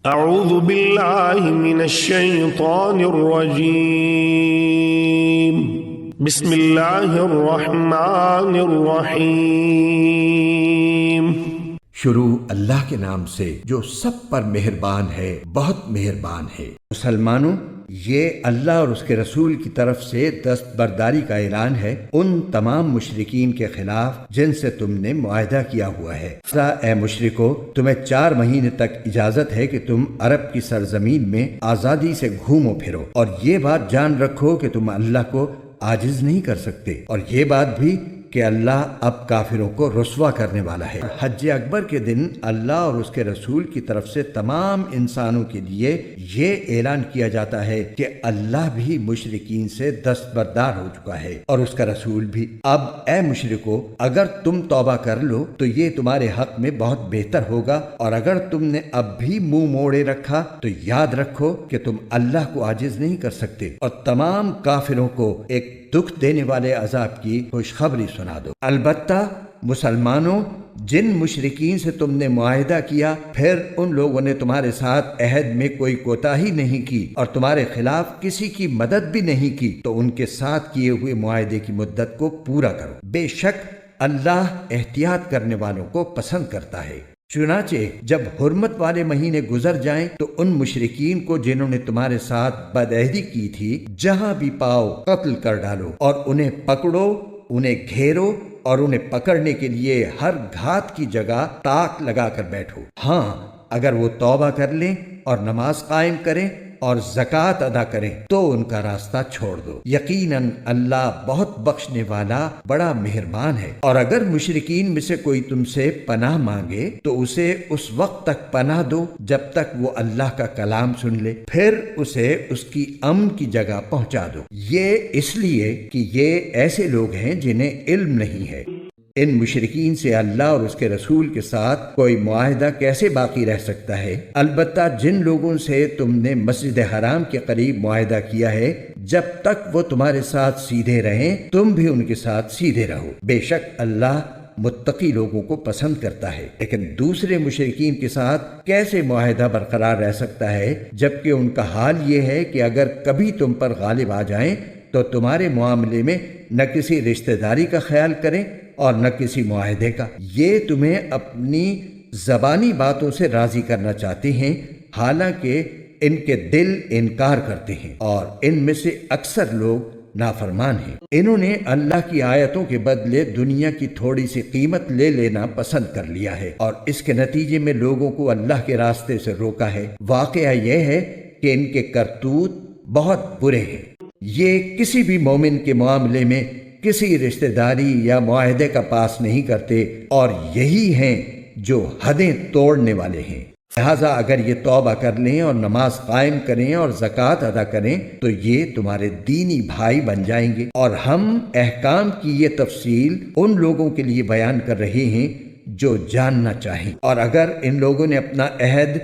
اعوذ باللہ من الشیطان الرجیم بسم اللہ الرحمن الرحیم۔ شروع اللہ کے نام سے جو سب پر مہربان ہے، بہت مہربان ہے۔ مسلمانوں، یہ اللہ اور اس کے رسول کی طرف سے دستبرداری کا اعلان ہے ان تمام مشرکین کے خلاف جن سے تم نے معاہدہ کیا ہوا ہے۔ اے مشرکو، تمہیں 4 مہینے تک اجازت ہے کہ تم عرب کی سرزمین میں آزادی سے گھومو پھرو، اور یہ بات جان رکھو کہ تم اللہ کو عاجز نہیں کر سکتے، اور یہ بات بھی کہ اللہ اب کافروں کو رسوا کرنے والا ہے۔ حج اکبر کے دن اللہ اور اس کے رسول کی طرف سے تمام انسانوں کے لیے یہ اعلان کیا جاتا ہے کہ اللہ بھی مشرکین سے دستبردار ہو چکا ہے اور اس کا رسول بھی۔ اب اے مشرکو، اگر تم توبہ کر لو تو یہ تمہارے حق میں بہت بہتر ہوگا، اور اگر تم نے اب بھی منہ موڑے رکھا تو یاد رکھو کہ تم اللہ کو عاجز نہیں کر سکتے، اور تمام کافروں کو ایک دکھ دینے والے عذاب کی خوشخبری سنا دو۔ البتہ مسلمانوں، جن مشرکین سے تم نے معاہدہ کیا پھر ان لوگوں نے تمہارے ساتھ عہد میں کوئی کوتاہی نہیں کی اور تمہارے خلاف کسی کی مدد بھی نہیں کی، تو ان کے ساتھ کیے ہوئے معاہدے کی مدت کو پورا کرو۔ بے شک اللہ احتیاط کرنے والوں کو پسند کرتا ہے۔ چنانچہ جب حرمت والے مہینے گزر جائیں تو ان مشرکین کو جنہوں نے تمہارے ساتھ بدعہدی کی تھی جہاں بھی پاؤ قتل کر ڈالو، اور انہیں پکڑو، انہیں گھیرو، اور انہیں پکڑنے کے لیے ہر گھات کی جگہ تاک لگا کر بیٹھو۔ ہاں، اگر وہ توبہ کر لیں اور نماز قائم کریں اور زکوٰۃ ادا کریں تو ان کا راستہ چھوڑ دو، یقیناً اللہ بہت بخشنے والا بڑا مہربان ہے۔ اور اگر مشرکین میں سے کوئی تم سے پناہ مانگے تو اسے اس وقت تک پناہ دو جب تک وہ اللہ کا کلام سن لے، پھر اسے اس کی امن کی جگہ پہنچا دو۔ یہ اس لیے کہ یہ ایسے لوگ ہیں جنہیں علم نہیں ہے۔ ان مشرکین سے اللہ اور اس کے رسول کے ساتھ کوئی معاہدہ کیسے باقی رہ سکتا ہے؟ البتہ جن لوگوں سے تم نے مسجد حرام کے قریب معاہدہ کیا ہے، جب تک وہ تمہارے ساتھ سیدھے رہیں تم بھی ان کے ساتھ سیدھے رہو۔ بے شک اللہ متقی لوگوں کو پسند کرتا ہے۔ لیکن دوسرے مشرکین کے ساتھ کیسے معاہدہ برقرار رہ سکتا ہے جبکہ ان کا حال یہ ہے کہ اگر کبھی تم پر غالب آ جائیں تو تمہارے معاملے میں نہ کسی رشتہ داری کا خیال کریں اور نہ کسی معاہدے کا۔ یہ تمہیں اپنی زبانی باتوں سے راضی کرنا چاہتے ہیں، حالانکہ ان کے دل انکار کرتے ہیں اور ان میں سے اکثر لوگ نافرمان ہیں۔ انہوں نے اللہ کی آیتوں کے بدلے دنیا کی تھوڑی سی قیمت لے لینا پسند کر لیا ہے، اور اس کے نتیجے میں لوگوں کو اللہ کے راستے سے روکا ہے۔ واقعہ یہ ہے کہ ان کے کرتوت بہت برے ہیں۔ یہ کسی بھی مومن کے معاملے میں کسی رشتہ داری یا معاہدے کا پاس نہیں کرتے، اور یہی ہیں جو حدیں توڑنے والے ہیں۔ لہٰذا اگر یہ توبہ کر لیں اور نماز قائم کریں اور زکوٰۃ ادا کریں تو یہ تمہارے دینی بھائی بن جائیں گے۔ اور ہم احکام کی یہ تفصیل ان لوگوں کے لیے بیان کر رہے ہیں جو جاننا چاہیں، اور اگر ان لوگوں نے اپنا عہد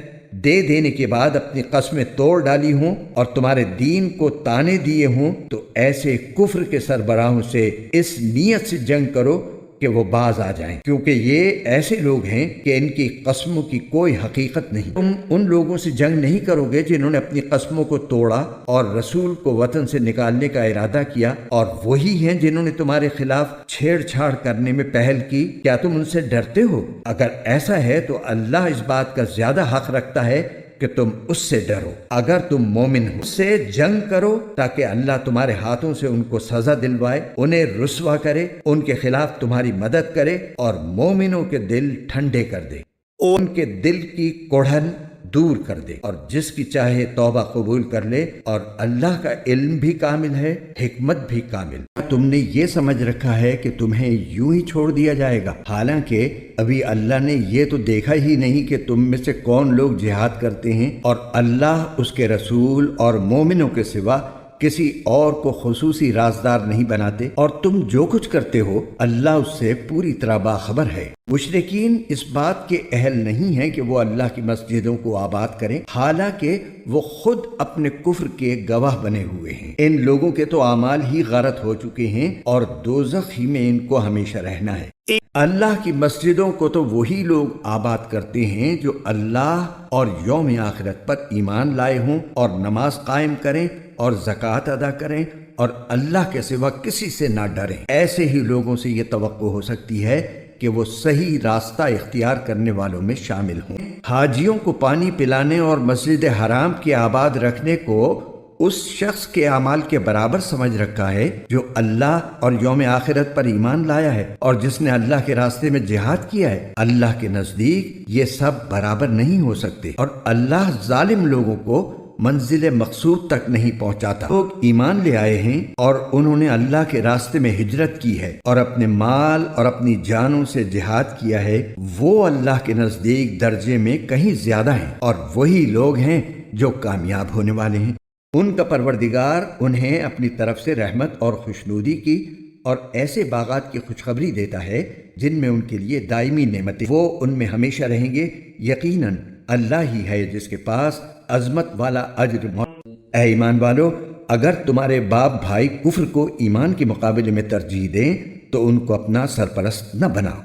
دے دینے کے بعد اپنی قسمیں توڑ ڈالی ہوں اور تمہارے دین کو تانے دیے ہوں تو ایسے کفر کے سربراہوں سے اس نیت سے جنگ کرو کہ وہ باز آ جائیں، کیونکہ یہ ایسے لوگ ہیں کہ ان کی قسموں کی کوئی حقیقت نہیں۔ تم ان لوگوں سے جنگ نہیں کرو گے جنہوں نے اپنی قسموں کو توڑا اور رسول کو وطن سے نکالنے کا ارادہ کیا، اور وہی ہیں جنہوں نے تمہارے خلاف چھیڑ چھاڑ کرنے میں پہل کی۔ کیا تم ان سے ڈرتے ہو؟ اگر ایسا ہے تو اللہ اس بات کا زیادہ حق رکھتا ہے کہ تم اس سے ڈرو۔ اگر تم مومن ہو، اس سے جنگ کرو تاکہ اللہ تمہارے ہاتھوں سے ان کو سزا دلوائے، انہیں رسوا کرے، ان کے خلاف تمہاری مدد کرے اور مومنوں کے دل ٹھنڈے کر دے، ان کے دل کی کوڑھن دور کر دے، اور جس کی چاہے توبہ قبول کر لے، اور اللہ کا علم بھی کامل ہے، حکمت بھی کامل۔ تم نے یہ سمجھ رکھا ہے کہ تمہیں یوں ہی چھوڑ دیا جائے گا، حالانکہ ابھی اللہ نے یہ تو دیکھا ہی نہیں کہ تم میں سے کون لوگ جہاد کرتے ہیں، اور اللہ اس کے رسول اور مومنوں کے سوا کسی اور کو خصوصی رازدار نہیں بناتے، اور تم جو کچھ کرتے ہو اللہ اس سے پوری طرح باخبر ہے۔ مشرکین اس بات کے اہل نہیں ہیں کہ وہ اللہ کی مسجدوں کو آباد کریں، حالانکہ وہ خود اپنے کفر کے گواہ بنے ہوئے ہیں۔ ان لوگوں کے تو اعمال ہی غارت ہو چکے ہیں اور دوزخ ہی میں ان کو ہمیشہ رہنا ہے۔ اللہ کی مسجدوں کو تو وہی لوگ آباد کرتے ہیں جو اللہ اور یوم آخرت پر ایمان لائے ہوں اور نماز قائم کریں اور زکوٰۃ ادا کریں اور اللہ کے سوا کسی سے نہ ڈریں۔ ایسے ہی لوگوں سے یہ توقع ہو سکتی ہے کہ وہ صحیح راستہ اختیار کرنے والوں میں شامل ہوں۔ حاجیوں کو پانی پلانے اور مسجد حرام کے آباد رکھنے کو اس شخص کے اعمال کے برابر سمجھ رکھا ہے جو اللہ اور یوم آخرت پر ایمان لایا ہے اور جس نے اللہ کے راستے میں جہاد کیا ہے۔ اللہ کے نزدیک یہ سب برابر نہیں ہو سکتے اور اللہ ظالم لوگوں کو منزل مقصود تک نہیں پہنچاتا۔ لوگ ایمان لے آئے ہیں اور انہوں نے اللہ کے راستے میں ہجرت کی ہے اور اپنے مال اور اپنی جانوں سے جہاد کیا ہے، وہ اللہ کے نزدیک درجے میں کہیں زیادہ ہیں اور وہی لوگ ہیں جو کامیاب ہونے والے ہیں۔ ان کا پروردگار انہیں اپنی طرف سے رحمت اور خوشنودی کی اور ایسے باغات کی خوشخبری دیتا ہے جن میں ان کے لیے دائمی نعمتیں، وہ ان میں ہمیشہ رہیں گے۔ یقیناً اللہ ہی ہے جس کے پاس عظمت والا اجر موجود۔ اے ایمان والو، اگر تمہارے باپ بھائی کفر کو ایمان کے مقابلے میں ترجیح دیں تو ان کو اپنا سرپرست نہ بناؤ،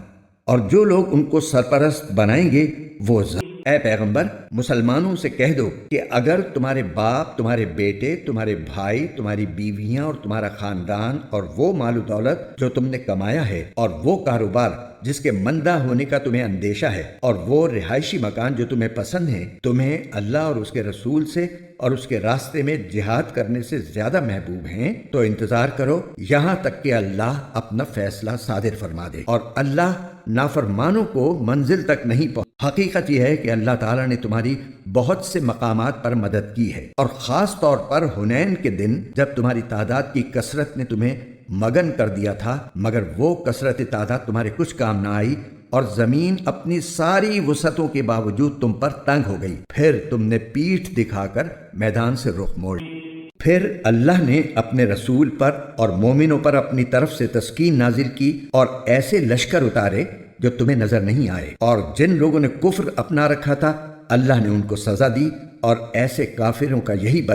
اور جو لوگ ان کو سرپرست بنائیں گے وہ اے پیغمبر مسلمانوں سے کہہ دو کہ اگر تمہارے باپ، تمہارے بیٹے، تمہارے بھائی، تمہاری بیویاں اور تمہارا خاندان اور وہ مال و دولت جو تم نے کمایا ہے اور وہ کاروبار جس کے مندہ ہونے کا تمہیں اندیشہ ہے اور وہ رہائشی مکان جو تمہیں پسند ہیں تمہیں اللہ اور اس کے رسول سے اور اس کے راستے میں جہاد کرنے سے زیادہ محبوب ہیں تو انتظار کرو یہاں تک کہ اللہ اپنا فیصلہ صادر فرما دے، اور اللہ نافرمانوں کو منزل تک نہیں پہنچ۔ حقیقت یہ ہے کہ اللہ تعالیٰ نے تمہاری بہت سے مقامات پر مدد کی ہے، اور خاص طور پر حنین کے دن جب تمہاری تعداد کی کثرت نے تمہیں مگن کر دیا تھا، مگر وہ کثرت تعداد تمہارے کچھ کام نہ آئی اور زمین اپنی ساری وسعتوں کے باوجود تم پر تنگ ہو گئی، پھر تم نے پیٹھ دکھا کر میدان سے رخ موڑ۔ پھر اللہ نے اپنے رسول پر اور مومنوں پر اپنی طرف سے تسکین نازل کی اور ایسے لشکر اتارے جو تمہیں نظر نہیں آئے، اور جن لوگوں نے کفر اپنا رکھا تھا اللہ نے ان کو سزا دی، اور ایسے کافروں کا یہی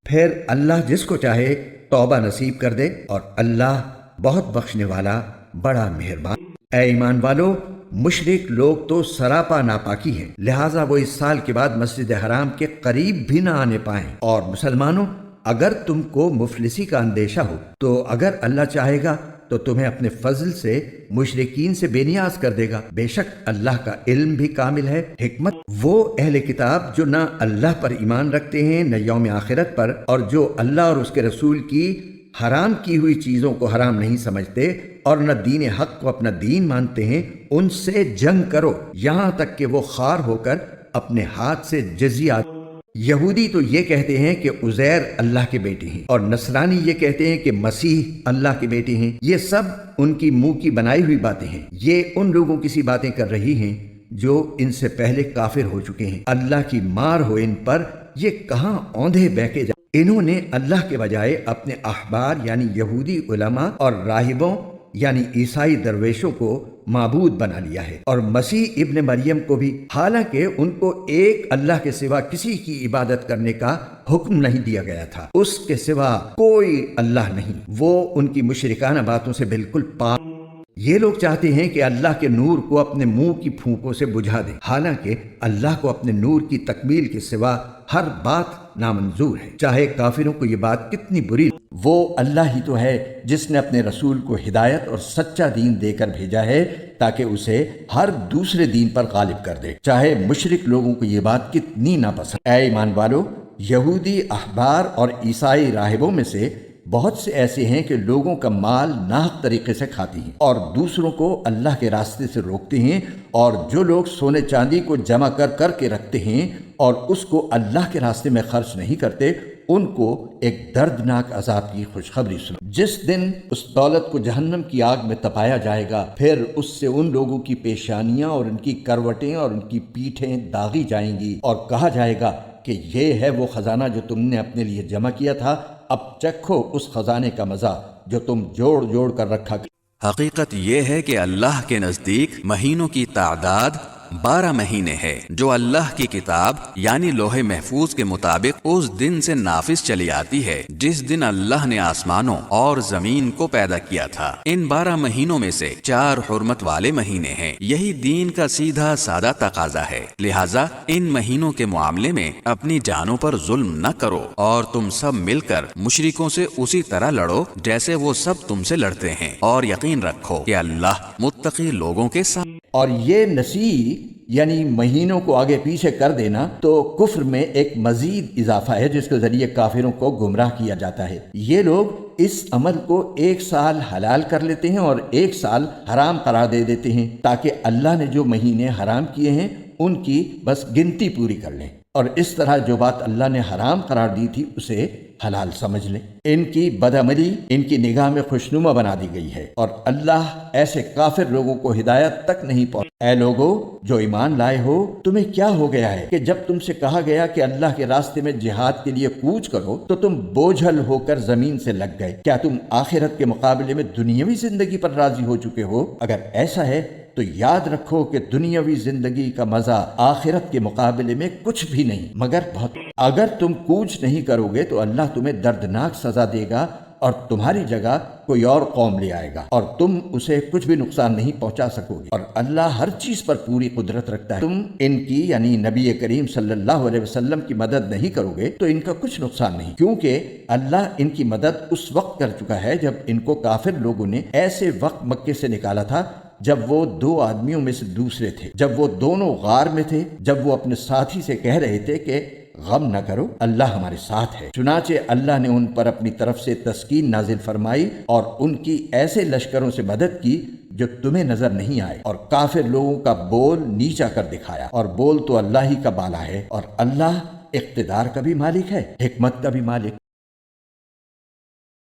پھر اللہ جس کو چاہے توبہ نصیب کر دے، اور اللہ بہت بخشنے والا بڑا مہربان۔ اے ایمان والو، مشرک لوگ تو سراپا ناپاکی ہیں، لہٰذا وہ اس سال کے بعد مسجد حرام کے قریب بھی نہ آنے پائیں۔ اور مسلمانوں، اگر تم کو مفلسی کا اندیشہ ہو تو اگر اللہ چاہے گا تو تمہیں اپنے فضل سے مشرکین سے بے نیاز کر دے گا، بے شک اللہ کا علم بھی کامل ہے، حکمت۔ وہ اہل کتاب جو نہ اللہ پر ایمان رکھتے ہیں نہ یوم آخرت پر، اور جو اللہ اور اس کے رسول کی حرام کی ہوئی چیزوں کو حرام نہیں سمجھتے اور نہ دین حق کو اپنا دین مانتے ہیں، ان سے جنگ کرو یہاں تک کہ وہ خوار ہو کر اپنے ہاتھ سے جزیہ۔ یہودی تو یہ کہتے ہیں کہ عزیر اللہ کے بیٹے ہیں، اور نصرانی یہ کہتے ہیں کہ مسیح اللہ کے بیٹے ہیں۔ یہ سب ان کی منہ کی بنائی ہوئی باتیں ہیں، یہ ان لوگوں کی سی باتیں کر رہی ہیں جو ان سے پہلے کافر ہو چکے ہیں۔ اللہ کی مار ہو ان پر، یہ کہاں اوندھے بہکے جا۔ انہوں نے اللہ کے بجائے اپنے احبار یعنی یہودی علماء اور راہبوں یعنی عیسائی درویشوں کو معبود بنا لیا ہے، اور مسیح ابن مریم کو بھی، حالانکہ ان کو ایک اللہ کے سوا کسی کی عبادت کرنے کا حکم نہیں دیا گیا تھا، اس کے سوا کوئی اللہ نہیں، وہ ان کی مشرکانہ باتوں سے بالکل پاک۔ یہ لوگ چاہتے ہیں کہ اللہ کے نور کو اپنے منہ کی پھونکوں سے بجھا دیں، حالانکہ اللہ کو اپنے نور کی تکمیل کے سوا ہر بات نامنظور ہے، چاہے کافروں کو یہ بات کتنی بری۔ وہ اللہ ہی تو ہے جس نے اپنے رسول کو ہدایت اور سچا دین دے کر بھیجا ہے تاکہ اسے ہر دوسرے دین پر غالب کر دے، چاہے مشرک لوگوں کو یہ بات کتنی ناپسند۔ اے ایمان والو، یہودی احبار اور عیسائی راہبوں میں سے بہت سے ایسے ہیں کہ لوگوں کا مال ناحق طریقے سے کھاتے ہیں اور دوسروں کو اللہ کے راستے سے روکتے ہیں، اور جو لوگ سونے چاندی کو جمع کر کے رکھتے ہیں اور اس کو اللہ کے راستے میں خرچ نہیں کرتے، ان کو ایک دردناک عذاب کی خوشخبری سنو۔ جس دن اس دولت کو جہنم کی آگ میں تپایا جائے گا، پھر اس سے ان لوگوں کی پیشانیاں اور ان کی کروٹیں اور ان کی پیٹھیں داغی جائیں گی، اور کہا جائے گا کہ یہ ہے وہ خزانہ جو تم نے اپنے لیے جمع کیا تھا، اب چکھو اس خزانے کا مزہ جو تم جوڑ جوڑ کر رکھا۔ حقیقت یہ ہے کہ اللہ کے نزدیک مہینوں کی تعداد 12 مہینے ہے جو اللہ کی کتاب یعنی لوح محفوظ کے مطابق اس دن سے نافذ چلی آتی ہے جس دن اللہ نے آسمانوں اور زمین کو پیدا کیا تھا۔ ان 12 مہینوں میں سے 4 حرمت والے مہینے ہیں۔ یہی دین کا سیدھا سادہ تقاضا ہے، لہٰذا ان مہینوں کے معاملے میں اپنی جانوں پر ظلم نہ کرو اور تم سب مل کر مشرکوں سے اسی طرح لڑو جیسے وہ سب تم سے لڑتے ہیں، اور یقین رکھو کہ اللہ متقی لوگوں کے ساتھ۔ اور یہ نسیء یعنی مہینوں کو آگے پیچھے کر دینا تو کفر میں ایک مزید اضافہ ہے جس کے ذریعے کافروں کو گمراہ کیا جاتا ہے۔ یہ لوگ اس عمل کو 1 سال حلال کر لیتے ہیں اور 1 سال حرام قرار دے دیتے ہیں تاکہ اللہ نے جو مہینے حرام کیے ہیں ان کی بس گنتی پوری کر لیں، اور اس طرح جو بات اللہ نے حرام قرار دی تھی اسے حلال سمجھ لیں۔ ان کی بدعملی ان کی نگاہ میں خوشنما بنا دی گئی ہے، اور اللہ ایسے کافر لوگوں کو ہدایت تک نہیں پہنچا۔ اے لوگو جو ایمان لائے ہو، تمہیں کیا ہو گیا ہے کہ جب تم سے کہا گیا کہ اللہ کے راستے میں جہاد کے لیے کوچ کرو تو تم بوجھل ہو کر زمین سے لگ گئے؟ کیا تم آخرت کے مقابلے میں دنیاوی زندگی پر راضی ہو چکے ہو؟ اگر ایسا ہے تو یاد رکھو کہ دنیاوی زندگی کا مزہ آخرت کے مقابلے میں کچھ بھی نہیں مگر بہت۔ اگر تم کوچ نہیں کرو گے تو اللہ تمہیں دردناک سزا دے گا اور تمہاری جگہ کوئی اور قوم لے آئے گا اور تم اسے کچھ بھی نقصان نہیں پہنچا سکو گے، اور اللہ ہر چیز پر پوری قدرت رکھتا ہے۔ تم ان کی یعنی نبی کریم صلی اللہ علیہ وسلم کی مدد نہیں کرو گے تو ان کا کچھ نقصان نہیں، کیونکہ اللہ ان کی مدد اس وقت کر چکا ہے جب ان کو کافر لوگوں نے ایسے وقت مکے سے نکالا تھا جب وہ 2 آدمیوں میں سے دوسرے تھے، جب وہ دونوں غار میں تھے، جب وہ اپنے ساتھی سے کہہ رہے تھے کہ غم نہ کرو، اللہ ہمارے ساتھ ہے۔ چنانچہ اللہ نے ان پر اپنی طرف سے تسکین نازل فرمائی اور ان کی ایسے لشکروں سے مدد کی جو تمہیں نظر نہیں آئے، اور کافر لوگوں کا بول نیچا کر دکھایا، اور بول تو اللہ ہی کا بالا ہے، اور اللہ اقتدار کا بھی مالک ہے، حکمت کا بھی مالک۔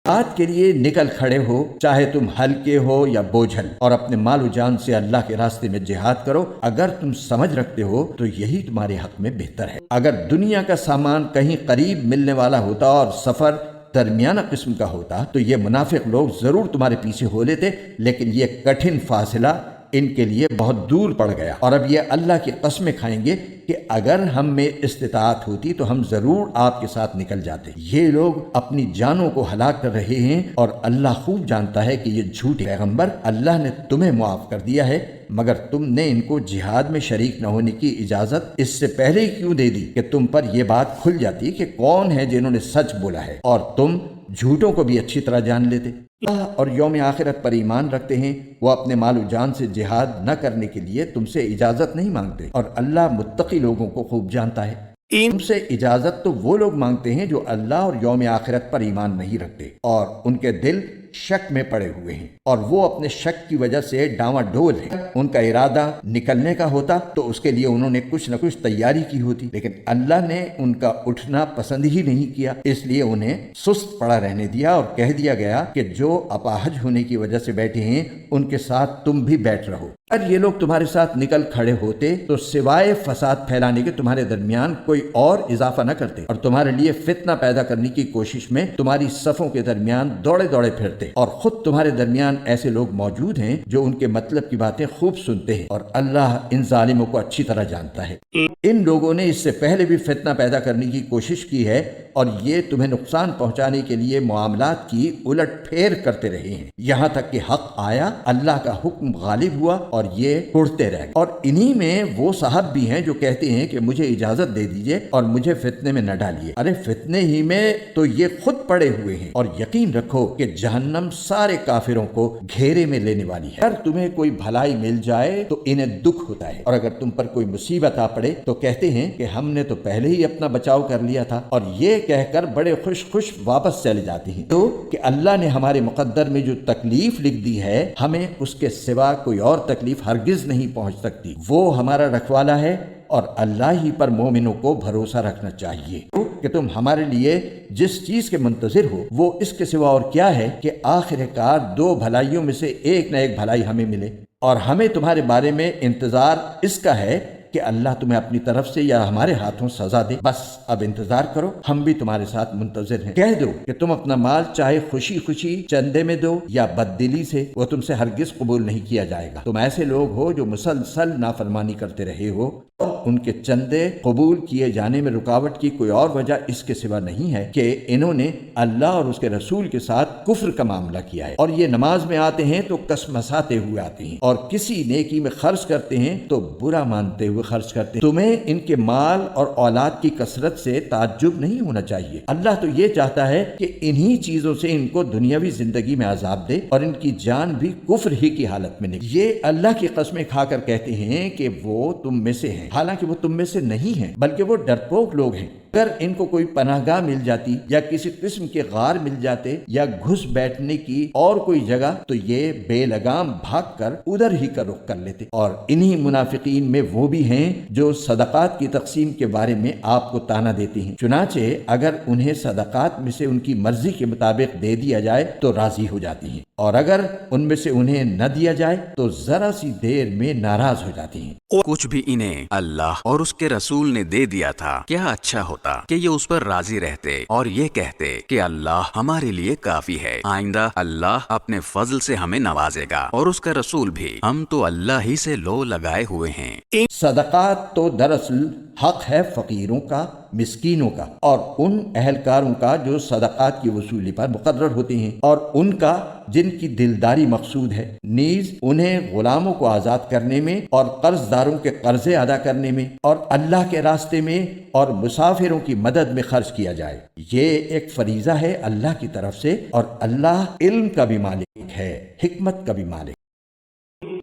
جہاد کے لیے نکل کھڑے ہو، چاہے تم ہلکے ہو یا بوجھل، اور اپنے مال و جان سے اللہ کے راستے میں جہاد کرو۔ اگر تم سمجھ رکھتے ہو تو یہی تمہارے حق میں بہتر ہے۔ اگر دنیا کا سامان کہیں قریب ملنے والا ہوتا اور سفر درمیانہ قسم کا ہوتا تو یہ منافق لوگ ضرور تمہارے پیچھے ہو لیتے، لیکن یہ کٹھن فاصلہ ان کے لیے بہت دور پڑ گیا، اور اب یہ اللہ کی قسمیں کھائیں گے کہ اگر ہم میں استطاعت ہوتی تو ہم ضرور آپ کے ساتھ نکل جاتے۔ یہ لوگ اپنی جانوں کو ہلاک کر رہے ہیں اور اللہ خوب جانتا ہے کہ یہ جھوٹے پیغمبر اللہ نے تمہیں معاف کر دیا ہے، مگر تم نے ان کو جہاد میں شریک نہ ہونے کی اجازت اس سے پہلے ہی کیوں دے دی کہ تم پر یہ بات کھل جاتی کہ کون ہے جنہوں نے سچ بولا ہے اور تم جھوٹوں کو بھی اچھی طرح جان لیتے۔ اللہ اور یوم آخرت پر ایمان رکھتے ہیں، وہ اپنے مال و جان سے جہاد نہ کرنے کے لیے تم سے اجازت نہیں مانگتے، اور اللہ متقی لوگوں کو خوب جانتا ہے۔ تم سے اجازت تو وہ لوگ مانگتے ہیں جو اللہ اور یوم آخرت پر ایمان نہیں رکھتے اور ان کے دل شک میں پڑے ہوئے ہیں، اور وہ اپنے شک کی وجہ سے ڈاواں ڈول ہیں۔ ان کا ارادہ نکلنے کا ہوتا تو اس کے لیے انہوں نے کچھ نہ کچھ تیاری کی ہوتی، لیکن اللہ نے ان کا اٹھنا پسند ہی نہیں کیا، اس لیے انہیں سست پڑا رہنے دیا اور کہہ دیا گیا کہ جو اپاہج ہونے کی وجہ سے بیٹھے ہیں ان کے ساتھ تم بھی بیٹھ رہو۔ اگر یہ لوگ تمہارے ساتھ نکل کھڑے ہوتے تو سوائے فساد پھیلانے کے تمہارے درمیان کوئی اور اضافہ نہ کرتے، اور تمہارے لیے فتنہ پیدا کرنے کی کوشش میں تمہاری صفوں کے درمیان دوڑے دوڑے پھرتے، اور خود تمہارے درمیان ایسے لوگ موجود ہیں جو ان کے مطلب کی باتیں خوب سنتے ہیں، اور اللہ ان ظالموں کو اچھی طرح جانتا ہے۔ ان لوگوں نے اس سے پہلے بھی فتنہ پیدا کرنے کی کوشش کی ہے، اور یہ تمہیں نقصان پہنچانے کے لیے معاملات کی الٹ پھیر کرتے رہے ہیں، یہاں تک کہ حق آیا، اللہ کا حکم غالب ہوا اور یہ اڑتے رہ گئے۔ اور انہی میں وہ صاحب بھی ہیں جو کہتے ہیں کہ مجھے اجازت دے دیجئے اور مجھے فتنے میں نہ ڈالیے۔ ارے فتنے ہی میں تو یہ خود پڑے ہوئے ہیں، اور یقین رکھو کہ جہنم سارے کافروں کو گھیرے میں لینے والی ہے۔ اگر تمہیں کوئی بھلائی مل جائے تو انہیں دکھ ہوتا ہے، اور اگر تم پر کوئی مصیبت آ پڑے تو کہتے ہیں کہ ہم نے تو پہلے ہی اپنا بچاؤ کر لیا تھا، اور یہ کہہ کر بڑے خوش خوش واپس چلے جاتے ہیں۔ تو کہ اللہ نے ہمارے مقدر میں جو تکلیف لکھ دی ہے، ہمیں اس کے سوا کوئی اور تکلیف ہرگز نہیں پہنچ سکتی۔ وہ ہمارا رکھوالا ہے، اور اللہ ہی پر مومنوں کو بھروسہ رکھنا چاہیے کہ تم ہمارے لیے جس چیز کے منتظر ہو وہ اس کے سوا اور کیا ہے کہ آخر کار 2 بھلائیوں میں سے ایک نہ ایک بھلائی ہمیں ملے، اور ہمیں تمہارے بارے میں انتظار اس کا ہے کہ اللہ تمہیں اپنی طرف سے یا ہمارے ہاتھوں سزا دے، بس اب انتظار کرو، ہم بھی تمہارے ساتھ منتظر ہیں۔ کہہ دو کہ تم اپنا مال چاہے خوشی خوشی چندے میں دو یا بددلی سے، وہ تم سے ہرگز قبول نہیں کیا جائے گا۔ تم ایسے لوگ ہو جو مسلسل نافرمانی کرتے رہے ہو، اور ان کے چندے قبول کیے جانے میں رکاوٹ کی کوئی اور وجہ اس کے سوا نہیں ہے کہ انہوں نے اللہ اور اس کے رسول کے ساتھ کفر کا معاملہ کیا ہے، اور یہ نماز میں آتے ہیں تو کسمساتے ہوئے آتے ہیں، اور کسی نیکی میں خرچ کرتے ہیں تو برا مانتے ہوئے خرچ کرتے ہیں۔ تمہیں ان کے مال اور اولاد کی کثرت سے تعجب نہیں ہونا چاہیے، اللہ تو یہ چاہتا ہے کہ انہی چیزوں سے ان کو دنیاوی زندگی میں عذاب دے اور ان کی جان بھی کفر ہی کی حالت میں نکلے۔ یہ اللہ کی قسمیں کھا کر کہتے ہیں کہ وہ تم میں سے ہیں، حالانکہ وہ تم میں سے نہیں ہیں، بلکہ وہ ڈرپوک لوگ ہیں۔ اگر ان کو کوئی پناہ گاہ مل جاتی یا کسی قسم کے غار مل جاتے یا گھس بیٹھنے کی اور کوئی جگہ، تو یہ بے لگام بھاگ کر ادھر ہی کا رخ کر لیتے۔ اور انہی منافقین میں وہ بھی ہیں جو صدقات کی تقسیم کے بارے میں آپ کو تانا دیتے ہیں، چنانچہ اگر انہیں صدقات میں سے ان کی مرضی کے مطابق دے دیا جائے تو راضی ہو جاتی ہیں، اور اگر ان میں سے انہیں نہ دیا جائے تو ذرا سی دیر میں ناراض ہو جاتی ہیں۔ کچھ بھی انہیں اللہ اور اس کے رسول نے دے دیا تھا، کیا اچھا ہوتا کہ یہ اس پر راضی رہتے اور یہ کہتے کہ اللہ ہمارے لیے کافی ہے، آئندہ اللہ اپنے فضل سے ہمیں نوازے گا اور اس کا رسول بھی، ہم تو اللہ ہی سے لو لگائے ہوئے ہیں۔ صدقات تو دراصل حق ہے فقیروں کا، مسکینوں کا، اور ان اہلکاروں کا جو صدقات کی وصولی پر مقرر ہوتے ہیں، اور ان کا جن کی دلداری مقصود ہے، نیز انہیں غلاموں کو آزاد کرنے میں اور قرض داروں کے قرضے ادا کرنے میں اور اللہ کے راستے میں اور مسافروں کی مدد میں خرچ کیا جائے۔ یہ ایک فریضہ ہے اللہ کی طرف سے، اور اللہ علم کا بھی مالک ہے، حکمت کا بھی مالک۔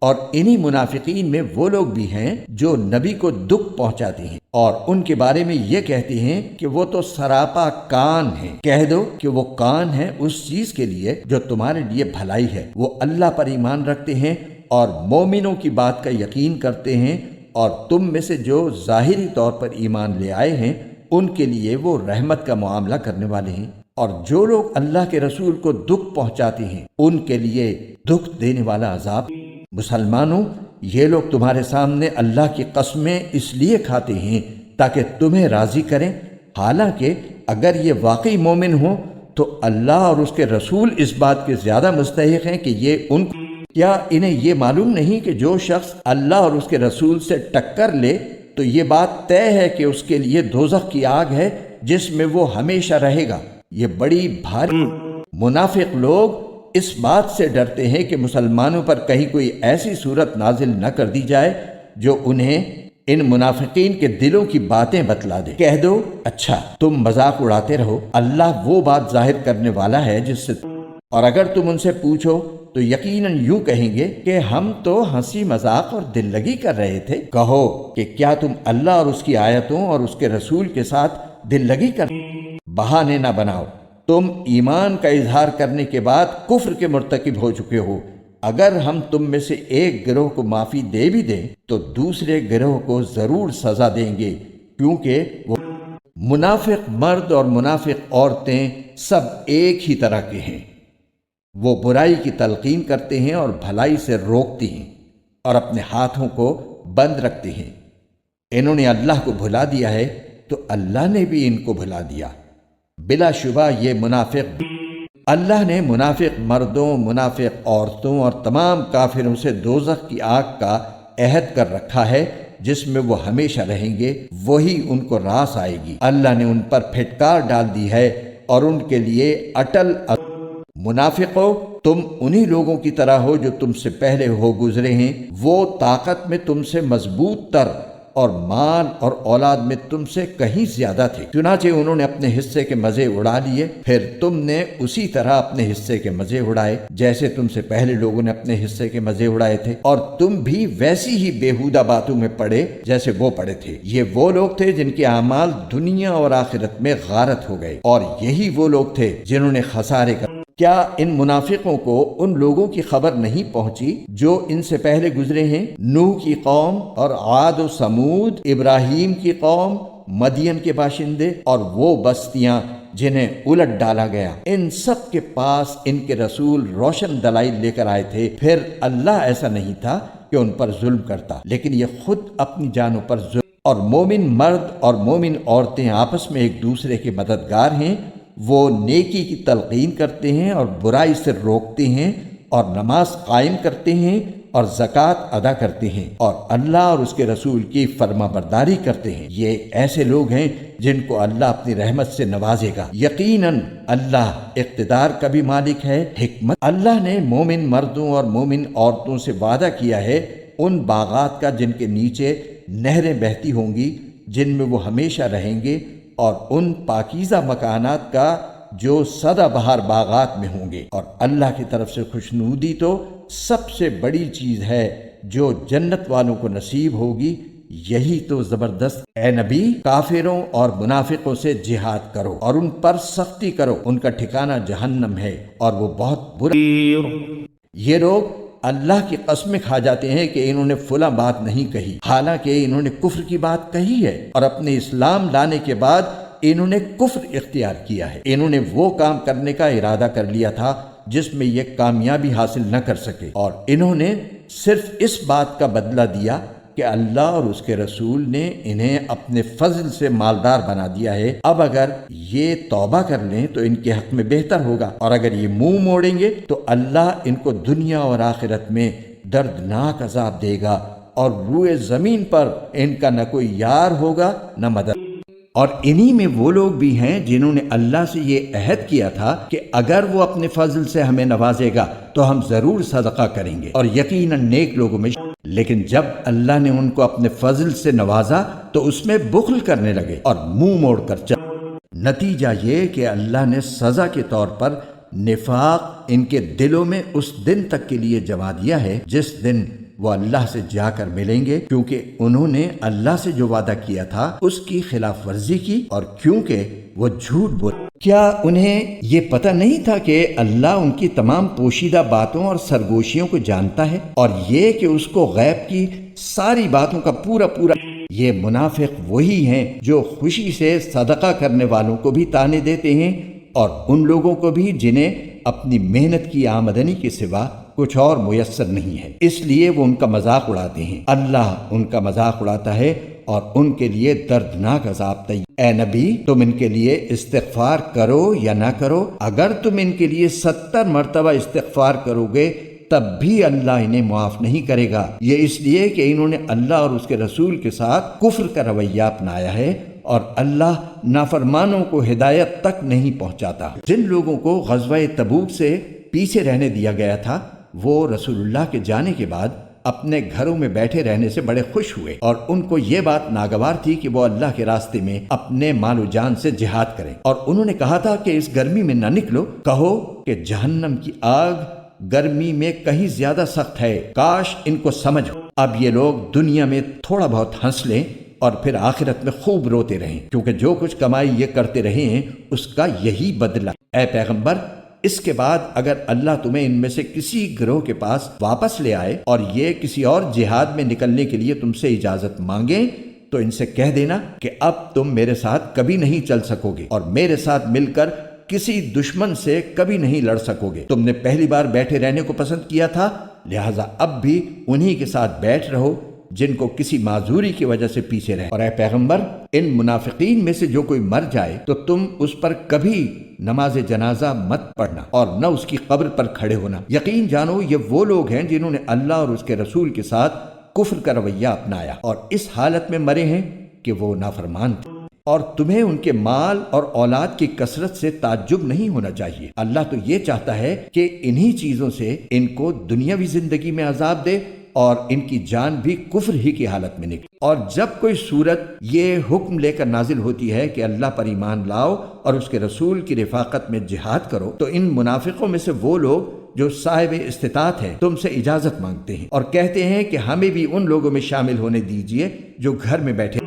اور انہی منافقین میں وہ لوگ بھی ہیں جو نبی کو دکھ پہنچاتے ہیں اور ان کے بارے میں یہ کہتے ہیں کہ وہ تو سراپا کان ہیں۔ کہہ دو کہ وہ کان ہیں اس چیز کے لیے جو تمہارے لیے بھلائی ہے، وہ اللہ پر ایمان رکھتے ہیں اور مومنوں کی بات کا یقین کرتے ہیں، اور تم میں سے جو ظاہری طور پر ایمان لے آئے ہیں ان کے لیے وہ رحمت کا معاملہ کرنے والے ہیں، اور جو لوگ اللہ کے رسول کو دکھ پہنچاتے ہیں ان کے لیے دکھ دینے والا عذاب۔ مسلمانوں، یہ لوگ تمہارے سامنے اللہ کی قسمیں اس لیے کھاتے ہیں تاکہ تمہیں راضی کریں، حالانکہ اگر یہ واقعی مومن ہوں تو اللہ اور اس کے رسول اس بات کے زیادہ مستحق ہیں کہ یہ ان کو، کیا انہیں یہ معلوم نہیں کہ جو شخص اللہ اور اس کے رسول سے ٹکر لے تو یہ بات طے ہے کہ اس کے لیے دوزخ کی آگ ہے جس میں وہ ہمیشہ رہے گا، یہ بڑی بھاری۔ منافق لوگ اس بات سے ڈرتے ہیں کہ مسلمانوں پر کہیں کوئی ایسی صورت نازل نہ کر دی جائے جو انہیں ان منافقین کے دلوں کی باتیں بتلا دے۔ کہہ دو اچھا تم مذاق اڑاتے رہو، اللہ وہ بات ظاہر کرنے والا ہے جس سے، اور اگر تم ان سے پوچھو تو یقیناً یوں کہیں گے کہ ہم تو ہنسی مذاق اور دل لگی کر رہے تھے۔ کہو کہ کیا تم اللہ اور اس کی آیتوں اور اس کے رسول کے ساتھ دل لگی کر، بہانے نہ بناؤ، تم ایمان کا اظہار کرنے کے بعد کفر کے مرتکب ہو چکے ہو۔ اگر ہم تم میں سے ایک گروہ کو معافی دے بھی دیں تو دوسرے گروہ کو ضرور سزا دیں گے، کیونکہ وہ منافق مرد اور منافق عورتیں سب ایک ہی طرح کے ہیں، وہ برائی کی تلقین کرتے ہیں اور بھلائی سے روکتے ہیں اور اپنے ہاتھوں کو بند رکھتے ہیں۔ انہوں نے اللہ کو بھلا دیا ہے تو اللہ نے بھی ان کو بھلا دیا، بلا شبہ یہ منافق۔ اللہ نے منافق مردوں، منافق عورتوں اور تمام کافروں سے دوزخ کی آگ کا عہد کر رکھا ہے جس میں وہ ہمیشہ رہیں گے، وہی ان کو راس آئے گی۔ اللہ نے ان پر پھٹکار ڈال دی ہے اور ان کے لیے اٹل۔ منافقو، تم انہی لوگوں کی طرح ہو جو تم سے پہلے ہو گزرے ہیں، وہ طاقت میں تم سے مضبوط تر اور مال اور اولاد میں تم سے کہیں زیادہ تھے، چنانچہ انہوں نے اپنے حصے کے مزے اڑا لیے، پھر تم نے اسی طرح اپنے حصے کے مزے اڑائے جیسے تم سے پہلے لوگوں نے اپنے حصے کے مزے اڑائے تھے، اور تم بھی ویسی ہی بیہودہ باتوں میں پڑے جیسے وہ پڑے تھے۔ یہ وہ لوگ تھے جن کے اعمال دنیا اور آخرت میں غارت ہو گئے، اور یہی وہ لوگ تھے جنہوں نے خسارے کا۔ کیا ان منافقوں کو ان لوگوں کی خبر نہیں پہنچی جو ان سے پہلے گزرے ہیں؟ نوح کی قوم اور عاد و سمود، ابراہیم کی قوم، مدین کے باشندے اور وہ بستیاں جنہیں الٹ ڈالا گیا، ان سب کے پاس ان کے رسول روشن دلائل لے کر آئے تھے، پھر اللہ ایسا نہیں تھا کہ ان پر ظلم کرتا، لیکن یہ خود اپنی جانوں پر ظلم۔ اور مومن مرد اور مومن عورتیں آپس میں ایک دوسرے کے مددگار ہیں، وہ نیکی کی تلقین کرتے ہیں اور برائی سے روکتے ہیں اور نماز قائم کرتے ہیں اور زکوٰۃ ادا کرتے ہیں اور اللہ اور اس کے رسول کی فرما برداری کرتے ہیں۔ یہ ایسے لوگ ہیں جن کو اللہ اپنی رحمت سے نوازے گا۔ یقیناً اللہ اقتدار کا بھی مالک ہے، حکمت۔ اللہ نے مومن مردوں اور مومن عورتوں سے وعدہ کیا ہے ان باغات کا جن کے نیچے نہریں بہتی ہوں گی، جن میں وہ ہمیشہ رہیں گے، اور ان پاکیزہ مکانات کا جو سدا بہار باغات میں ہوں گے۔ اور اللہ کی طرف سے خوشنودی تو سب سے بڑی چیز ہے جو جنت والوں کو نصیب ہوگی، یہی تو زبردست۔ اے نبی، کافروں اور منافقوں سے جہاد کرو اور ان پر سختی کرو، ان کا ٹھکانہ جہنم ہے اور وہ بہت برا۔ یہ لوگ اللہ کی قسمیں کھا جاتے ہیں کہ انہوں نے فلاں بات نہیں کہی، حالانکہ انہوں نے کفر کی بات کہی ہے، اور اپنے اسلام لانے کے بعد انہوں نے کفر اختیار کیا ہے۔ انہوں نے وہ کام کرنے کا ارادہ کر لیا تھا جس میں یہ کامیابی حاصل نہ کر سکے، اور انہوں نے صرف اس بات کا بدلہ دیا کہ اللہ اور اس کے رسول نے انہیں اپنے فضل سے مالدار بنا دیا ہے۔ اب اگر یہ توبہ کر لیں تو ان کے حق میں بہتر ہوگا، اور اگر یہ منہ موڑیں گے تو اللہ ان کو دنیا اور آخرت میں دردناک عذاب دے گا، اور روئے زمین پر ان کا نہ کوئی یار ہوگا نہ مدد۔ اور انہی میں وہ لوگ بھی ہیں جنہوں نے اللہ سے یہ عہد کیا تھا کہ اگر وہ اپنے فضل سے ہمیں نوازے گا تو ہم ضرور صدقہ کریں گے، اور یقیناً نیک لوگوں میں۔ لیکن جب اللہ نے ان کو اپنے فضل سے نوازا تو اس میں بخل کرنے لگے اور منہ موڑ کر چلے۔ نتیجہ یہ کہ اللہ نے سزا کے طور پر نفاق ان کے دلوں میں اس دن تک کے لیے جما دیا ہے جس دن وہ اللہ سے جا کر ملیں گے، کیونکہ انہوں نے اللہ سے جو وعدہ کیا تھا اس کی خلاف ورزی کی، اور کیونکہ وہ جھوٹ بولے۔ کیا انہیں یہ پتہ نہیں تھا کہ اللہ ان کی تمام پوشیدہ باتوں اور سرگوشیوں کو جانتا ہے، اور یہ کہ اس کو غیب کی ساری باتوں کا پورا یہ منافق وہی ہیں جو خوشی سے صدقہ کرنے والوں کو بھی تانے دیتے ہیں اور ان لوگوں کو بھی جنہیں اپنی محنت کی آمدنی کے سوا کچھ اور میسر نہیں ہے، اس لیے وہ ان کا مذاق اڑاتے ہیں۔ اللہ ان کا مذاق اڑاتا ہے اور ان کے لیے دردناک عذاب تیار۔ اے نبی، تم ان کے لیے استغفار کرو یا نہ کرو، اگر تم ان کے لیے 70 مرتبہ استغفار کرو گے تب بھی اللہ انہیں معاف نہیں کرے گا۔ یہ اس لیے کہ انہوں نے اللہ اور اس کے رسول کے ساتھ کفر کا رویہ اپنایا ہے، اور اللہ نافرمانوں کو ہدایت تک نہیں پہنچاتا۔ جن لوگوں کو غزوہ تبوک سے پیچھے رہنے دیا گیا تھا وہ رسول اللہ کے جانے کے بعد اپنے گھروں میں بیٹھے رہنے سے بڑے خوش ہوئے، اور ان کو یہ بات ناگوار تھی کہ وہ اللہ کے راستے میں اپنے مال و جان سے جہاد کریں، اور انہوں نے کہا تھا کہ اس گرمی میں نہ نکلو، کہو کہ جہنم کی آگ گرمی میں کہیں زیادہ سخت ہے، کاش ان کو سمجھ ہو۔ اب یہ لوگ دنیا میں تھوڑا بہت ہنس لیں اور پھر آخرت میں خوب روتے رہیں، کیونکہ جو کچھ کمائی یہ کرتے رہے ہیں اس کا یہی بدلہ۔ اے پیغمبر، اس کے بعد اگر اللہ تمہیں ان میں سے کسی گروہ کے پاس واپس لے آئے اور یہ کسی اور جہاد میں نکلنے کے لیے تم سے اجازت مانگیں تو ان سے کہہ دینا کہ اب تم میرے ساتھ کبھی نہیں چل سکو گے اور میرے ساتھ مل کر کسی دشمن سے کبھی نہیں لڑ سکو گے۔ تم نے پہلی بار بیٹھے رہنے کو پسند کیا تھا، لہٰذا اب بھی انہی کے ساتھ بیٹھ رہو جن کو کسی معذوری کی وجہ سے پیچھے رہے۔ اور اے پیغمبر، ان منافقین میں سے جو کوئی مر جائے تو تم اس پر کبھی نماز جنازہ مت پڑھنا اور نہ اس کی قبر پر کھڑے ہونا۔ یقین جانو یہ وہ لوگ ہیں جنہوں نے اللہ اور اس کے رسول کے ساتھ کفر کا رویہ اپنایا اور اس حالت میں مرے ہیں کہ وہ نافرمان تھے۔ اور تمہیں ان کے مال اور اولاد کی کثرت سے تعجب نہیں ہونا چاہیے۔ اللہ تو یہ چاہتا ہے کہ انہی چیزوں سے ان کو دنیاوی زندگی میں عذاب دے اور ان کی جان بھی کفر ہی کی حالت میں نکلے۔ اور جب کوئی صورت یہ حکم لے کر نازل ہوتی ہے کہ اللہ پر ایمان لاؤ اور اس کے رسول کی رفاقت میں جہاد کرو، تو ان منافقوں میں سے وہ لوگ جو صاحب استطاعت ہیں تم سے اجازت مانگتے ہیں اور کہتے ہیں کہ ہمیں بھی ان لوگوں میں شامل ہونے دیجئے جو گھر میں بیٹھے۔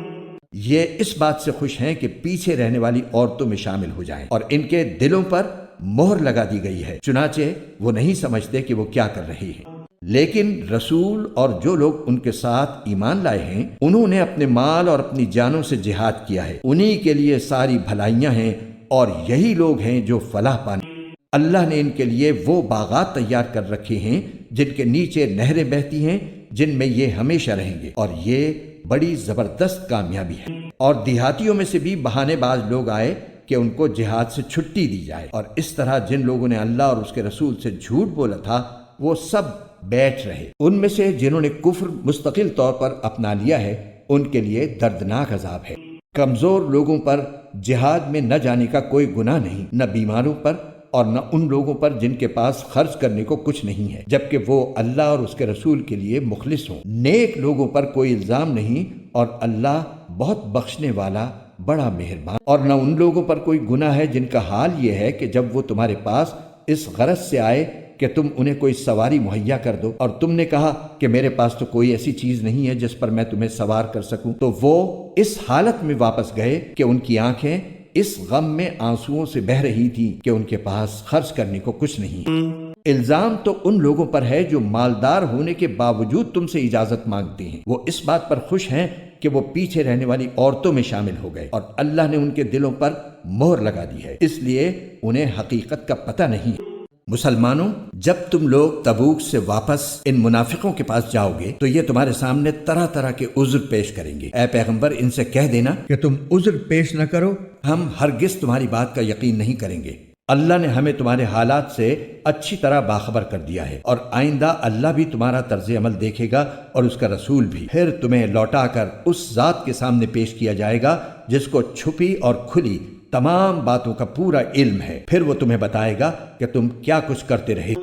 یہ اس بات سے خوش ہیں کہ پیچھے رہنے والی عورتوں میں شامل ہو جائیں اور ان کے دلوں پر مہر لگا دی گئی ہے، چنانچہ وہ نہیں سمجھتے کہ وہ کیا کر رہے ہیں۔ لیکن رسول اور جو لوگ ان کے ساتھ ایمان لائے ہیں انہوں نے اپنے مال اور اپنی جانوں سے جہاد کیا ہے، انہی کے لیے ساری بھلائیاں ہیں اور یہی لوگ ہیں جو فلاح پانے۔ اللہ نے ان کے لیے وہ باغات تیار کر رکھے ہیں جن کے نیچے نہریں بہتی ہیں، جن میں یہ ہمیشہ رہیں گے، اور یہ بڑی زبردست کامیابی ہے۔ اور دیہاتیوں میں سے بھی بہانے باز لوگ آئے کہ ان کو جہاد سے چھٹی دی جائے، اور اس طرح جن لوگوں نے اللہ اور اس کے رسول سے جھوٹ بولا تھا وہ سب بیٹھ رہے۔ ان میں سے جنہوں نے کفر مستقل طور پر اپنا لیا ہے ان کے لیے دردناک عذاب ہے۔ کمزور لوگوں پر جہاد میں نہ جانے کا کوئی گناہ نہیں، نہ بیماروں پر اور نہ ان لوگوں پر جن کے پاس خرچ کرنے کو کچھ نہیں ہے، جبکہ وہ اللہ اور اس کے رسول کے لیے مخلص ہوں۔ نیک لوگوں پر کوئی الزام نہیں، اور اللہ بہت بخشنے والا بڑا مہربان۔ اور نہ ان لوگوں پر کوئی گناہ ہے جن کا حال یہ ہے کہ جب وہ تمہارے پاس اس غرض سے آئے کہ تم انہیں کوئی سواری مہیا کر دو، اور تم نے کہا کہ میرے پاس تو کوئی ایسی چیز نہیں ہے جس پر میں تمہیں سوار کر سکوں، تو وہ اس حالت میں واپس گئے کہ ان کی آنکھیں اس غم میں آنسوؤں سے بہہ رہی تھیں کہ ان کے پاس خرچ کرنے کو کچھ نہیں ہے۔ الزام تو ان لوگوں پر ہے جو مالدار ہونے کے باوجود تم سے اجازت مانگتے ہیں، وہ اس بات پر خوش ہیں کہ وہ پیچھے رہنے والی عورتوں میں شامل ہو گئے، اور اللہ نے ان کے دلوں پر مہر لگا دی ہے، اس لیے انہیں حقیقت کا پتہ نہیں۔ مسلمانوں، جب تم لوگ تبوک سے واپس ان منافقوں کے پاس جاؤ گے تو یہ تمہارے سامنے طرح طرح کے عذر پیش کریں گے۔ اے پیغمبر، ان سے کہہ دینا کہ تم عذر پیش نہ کرو، ہم ہرگز تمہاری بات کا یقین نہیں کریں گے۔ اللہ نے ہمیں تمہارے حالات سے اچھی طرح باخبر کر دیا ہے، اور آئندہ اللہ بھی تمہارا طرز عمل دیکھے گا اور اس کا رسول بھی۔ پھر تمہیں لوٹا کر اس ذات کے سامنے پیش کیا جائے گا جس کو چھپی اور کھلی تمام باتوں کا پورا علم ہے، پھر وہ تمہیں بتائے گا کہ تم کیا کچھ کرتے رہے۔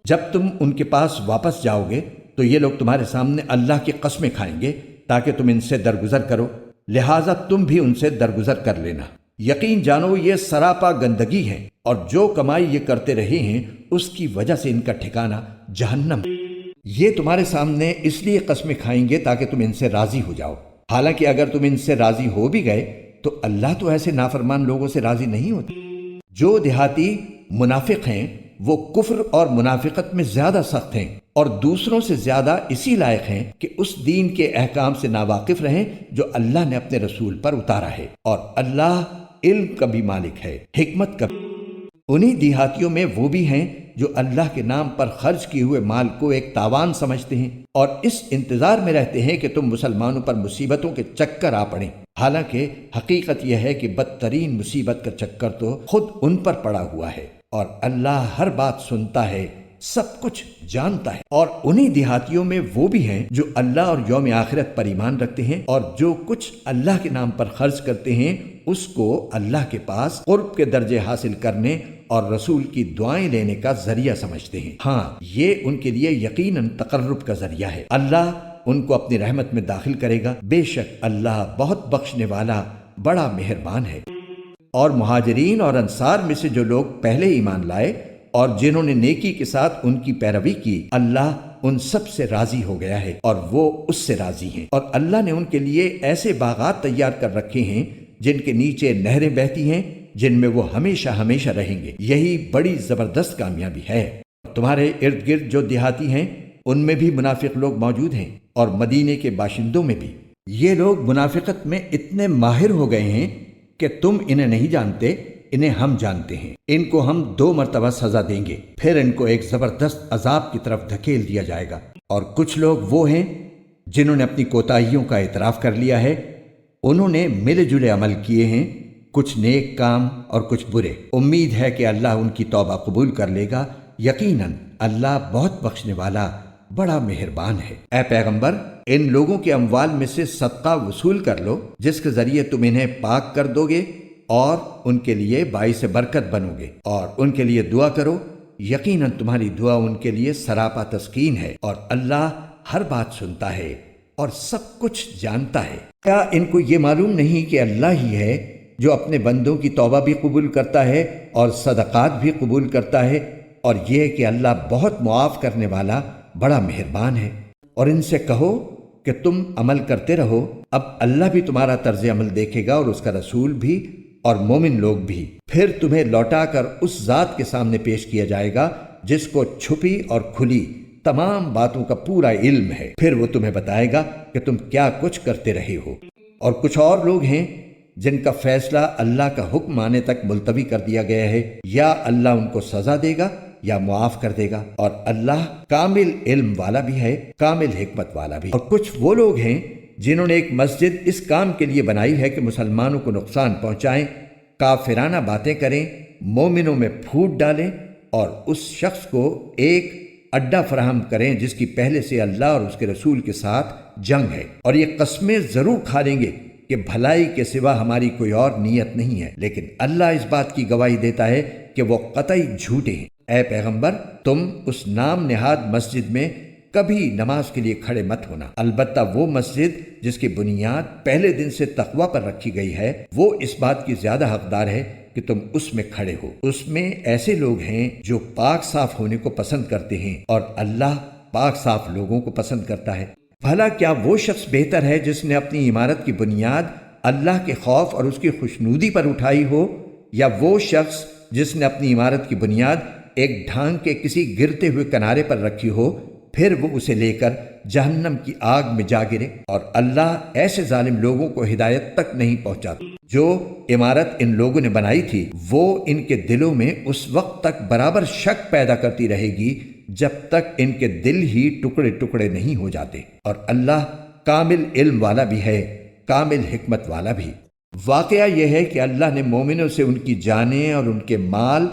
جب تم ان کے پاس واپس جاؤ گے تو یہ لوگ تمہارے سامنے اللہ کی قسمیں کھائیں گے تاکہ تم ان سے درگزر کرو، لہٰذا تم بھی ان سے درگزر کر لینا۔ یقین جانو یہ سراپا گندگی ہے، اور جو کمائی یہ کرتے رہے ہیں اس کی وجہ سے ان کا ٹھکانہ جہنم۔ یہ تمہارے سامنے اس لیے قسمیں کھائیں گے تاکہ تم ان سے راضی ہو جاؤ، حالانکہ اگر تم ان سے راضی ہو بھی گئے تو اللہ تو ایسے نافرمان لوگوں سے راضی نہیں ہوتے۔ جو دیہاتی منافق ہیں وہ کفر اور منافقت میں زیادہ سخت ہیں، اور دوسروں سے زیادہ اسی لائق ہیں کہ اس دین کے احکام سے ناواقف رہیں جو اللہ نے اپنے رسول پر اتارا ہے، اور اللہ علم کا بھی مالک ہے، حکمت کا بھی۔ انہی دیہاتیوں میں وہ بھی ہیں جو اللہ کے نام پر خرچ کیے ہوئے مال کو ایک تاوان سمجھتے ہیں، اور اس انتظار میں رہتے ہیں کہ تم مسلمانوں پر مصیبتوں کے چکر آ پڑیں، حالانکہ حقیقت یہ ہے کہ بدترین مصیبت کا چکر تو خود ان پر پڑا ہوا ہے، اور اللہ ہر بات سنتا ہے، سب کچھ جانتا ہے۔ اور انہی دیہاتیوں میں وہ بھی ہیں جو اللہ اور یوم آخرت پر ایمان رکھتے ہیں، اور جو کچھ اللہ کے نام پر خرچ کرتے ہیں اس کو اللہ کے پاس قرب کے درجے حاصل کرنے اور رسول کی دعائیں لینے کا ذریعہ سمجھتے ہیں۔ ہاں، یہ ان کے لیے یقیناً تقرب کا ذریعہ ہے۔ اللہ ان کو اپنی رحمت میں داخل کرے گا، بے شک اللہ بہت بخشنے والا بڑا مہربان ہے۔ اور مہاجرین اور انصار میں سے جو لوگ پہلے ایمان لائے اور جنہوں نے نیکی کے ساتھ ان کی پیروی کی، اللہ ان سب سے راضی ہو گیا ہے اور وہ اس سے راضی ہیں، اور اللہ نے ان کے لیے ایسے باغات تیار کر رکھے ہیں جن کے نیچے نہریں بہتی ہیں، جن میں وہ ہمیشہ ہمیشہ رہیں گے۔ یہی بڑی زبردست کامیابی ہے۔ تمہارے ارد گرد جو دیہاتی ہیں ان میں بھی منافق لوگ موجود ہیں، اور مدینے کے باشندوں میں بھی۔ یہ لوگ منافقت میں اتنے ماہر ہو گئے ہیں کہ تم انہیں نہیں جانتے، انہیں ہم جانتے ہیں۔ ان کو ہم 2 مرتبہ سزا دیں گے، پھر ان کو ایک زبردست عذاب کی طرف دھکیل دیا جائے گا۔ اور کچھ لوگ وہ ہیں جنہوں نے اپنی کوتاہیوں کا اعتراف کر لیا ہے، انہوں نے ملے جلے عمل کیے ہیں، کچھ نیک کام اور کچھ برے۔ امید ہے کہ اللہ ان کی توبہ قبول کر لے گا، یقیناً اللہ بہت بخشنے والا بڑا مہربان ہے۔ اے پیغمبر، ان لوگوں کے اموال میں سے صدقہ وصول کر لو جس کے ذریعے تم انہیں پاک کر دو گے اور ان کے لیے باعث برکت بنو گے، اور ان کے لیے دعا کرو، یقیناً تمہاری دعا ان کے لیے سراپا تسکین ہے، اور اللہ ہر بات سنتا ہے اور سب کچھ جانتا ہے۔ کیا ان کو یہ معلوم نہیں کہ اللہ ہی ہے جو اپنے بندوں کی توبہ بھی قبول کرتا ہے اور صدقات بھی قبول کرتا ہے، اور یہ کہ اللہ بہت معاف کرنے والا بڑا مہربان ہے۔ اور ان سے کہو کہ تم عمل کرتے رہو، اب اللہ بھی تمہارا طرز عمل دیکھے گا اور اس کا رسول بھی اور مومن لوگ بھی، پھر تمہیں لوٹا کر اس ذات کے سامنے پیش کیا جائے گا جس کو چھپی اور کھلی تمام باتوں کا پورا علم ہے، پھر وہ تمہیں بتائے گا کہ تم کیا کچھ کرتے رہے ہو۔ اور کچھ اور لوگ ہیں جن کا فیصلہ اللہ کا حکم آنے تک ملتوی کر دیا گیا ہے، یا اللہ ان کو سزا دے گا یا معاف کر دے گا، اور اللہ کامل علم والا بھی ہے، کامل حکمت والا بھی۔ اور کچھ وہ لوگ ہیں جنہوں نے ایک مسجد اس کام کے لیے بنائی ہے کہ مسلمانوں کو نقصان پہنچائیں، کافرانہ باتیں کریں، مومنوں میں پھوٹ ڈالیں اور اس شخص کو ایک اڈا فراہم کریں جس کی پہلے سے اللہ اور اس کے رسول کے ساتھ جنگ ہے، اور یہ قسمیں ضرور کھا لیں گے کہ بھلائی کے سوا ہماری کوئی اور نیت نہیں ہے، لیکن اللہ اس بات کی گواہی دیتا ہے کہ وہ قطعی جھوٹے ہیں۔ اے پیغمبر، تم اس نام نہاد مسجد میں کبھی نماز کے لیے کھڑے مت ہونا، البتہ وہ مسجد جس کی بنیاد پہلے دن سے تقوی پر رکھی گئی ہے، وہ اس بات کی زیادہ حقدار ہے کہ تم اس میں کھڑے ہو۔ اس میں ایسے لوگ ہیں جو پاک صاف ہونے کو پسند کرتے ہیں، اور اللہ پاک صاف لوگوں کو پسند کرتا ہے۔ بھلا کیا وہ شخص بہتر ہے جس نے اپنی عمارت کی بنیاد اللہ کے خوف اور اس کی خوشنودی پر اٹھائی ہو، یا وہ شخص جس نے اپنی عمارت کی بنیاد ایک ڈھانگ کے کسی گرتے ہوئے کنارے پر رکھی ہو، پھر وہ اسے لے کر جہنم کی آگ میں جا گرے؟ اور اللہ ایسے ظالم لوگوں کو ہدایت تک نہیں پہنچاتا۔ جو عمارت ان لوگوں نے بنائی تھی وہ ان کے دلوں میں اس وقت تک برابر شک پیدا کرتی رہے گی جب تک ان کے دل ہی ٹکڑے ٹکڑے نہیں ہو جاتے، اور اللہ کامل علم والا بھی ہے، کامل حکمت والا بھی۔ واقعہ یہ ہے کہ اللہ نے مومنوں سے ان کی جانیں اور ان کے مال